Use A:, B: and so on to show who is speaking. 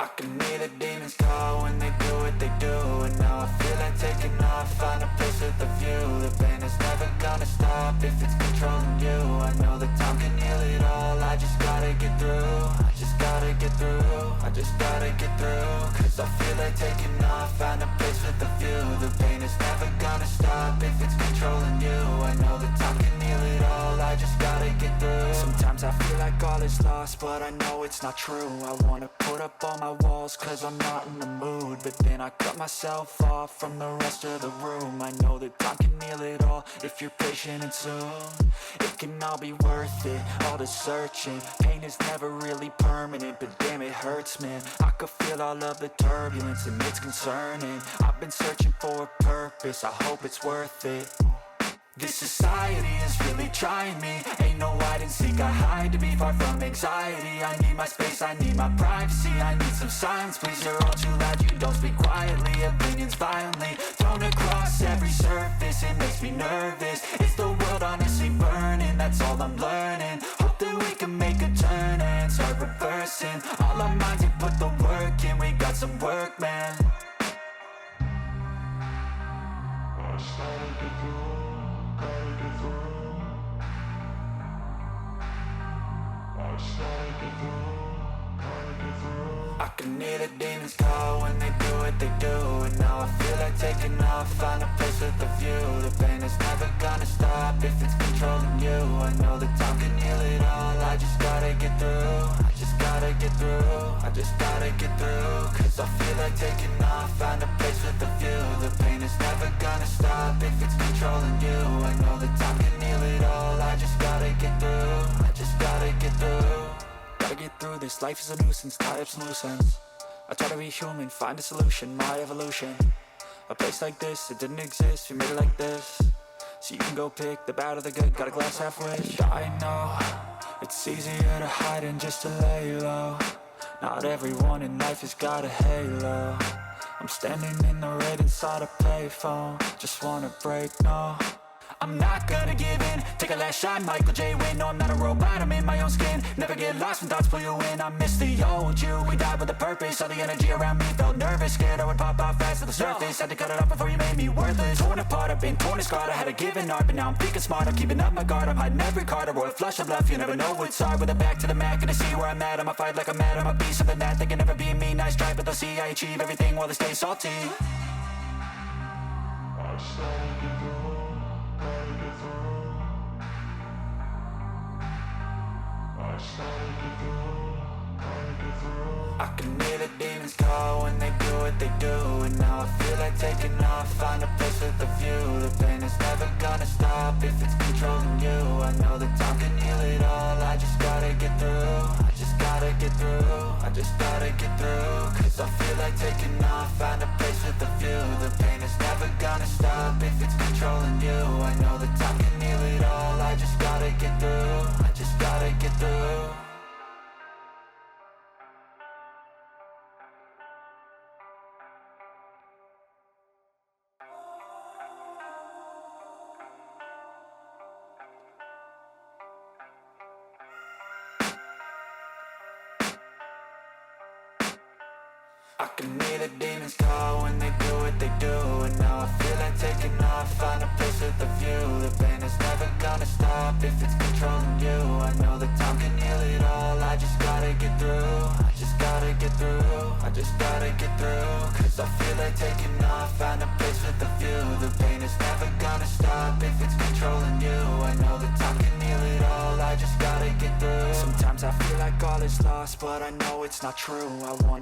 A: I can hear the demons call when they do what they do. And now I feel like taking off, find a place with a view. The pain is never gonna stop if it's controlling you. I know that time can heal it all, I just gotta get through. I just gotta get through, I just gotta get through. Cause I feel like taking off, find a place with a view. The pain is never gonna stop if it's controlling you. I know that time can heal it all, I just gotta get through. Sometimes I feel like all is lost, but I know it's not true. I wanna put up all my walls cause I'm not in the mood, but then I cut myself off from the rest of the room. I know that time can heal it all if you're patient and soon it can all be worth it, all the searching. Pain is never really permanent, but damn it hurts, man. I could feel all of the turbulence and it's concerning. I've been searching for a purpose, I hope it's worth it. This society is really trying me. Ain't no hide and seek, I hide to be far from anxiety. I need my space, I need my privacy. I need some silence, please, you're all too loud. You don't speak quietly, opinions violently thrown across every surface. It makes me nervous, is the world honestly burning? That's all I'm learning. Hope that we can make a turn and start reversing. All our minds and put the work in, we got some work, man. I can hear the demons call when they do what they do. And now I feel like taking off, find a place with a view. The pain is never gonna stop if it's controlling you. I know that time can heal it all, I just gotta get through. I just gotta get through, I just gotta get through. Cause I feel like taking off, find a place with a view. The pain is never gonna stop if it's controlling you. I know that time can heal it all, I just gotta get through. I just gotta get through. Gotta get through this, life is a nuisance, tie up some loose ends. I try to be human, find a solution, my evolution. A place like this, it didn't exist, we made it like this. So you can go pick the bad or the good, got a glass half wish. I know, it's easier to hide than just to lay low. Not everyone in life has got a halo. I'm standing in the red inside a payphone, just wanna break, no. I'm not gonna give in, take a last shot, Michael J. Win. No, I'm not a robot, I'm in my own skin. Never get lost when thoughts pull you in. I miss the old you, we died with a purpose. All the energy around me felt nervous, scared I would pop off fast to the surface. Had to cut it off before you made me worthless. Torn apart, I've been torn and scarred. I had a given art, but now I'm thinking smart. I'm keeping up my guard, I'm hiding every card. A royal flush of left, you never know what's hard. With a back to the mat, gonna see where I'm at. I'ma fight like I'm mad, I'ma be something that they can never be me. Nice try, but they'll see I achieve everything while they stay salty. I can hear the demons call when they do what they do. And now I feel like taking off, find a place with a view. The pain is never gonna stop if it's controlling you. I know that time can heal it all, I just gotta get through. I just gotta get through, I just gotta get through. Cause I feel like taking off, find a place with a view. The pain is never gonna stop if it's controlling you. I know that time can heal it all, I just gotta get through. I just gotta get through. I can hear the demons call when they do what they do. And now I feel like taking off, find a place with a view. The pain is never gonna stop if it's controlling you. I know that time can heal it all, I just gotta get through. I just gotta get through, I just gotta get through. Cause I feel like taking off, find a place with a view. The pain is never gonna stop if it's controlling you. I know that time can heal it all, I just gotta get through. Sometimes I feel like all is lost, but I know it's not true. I wanna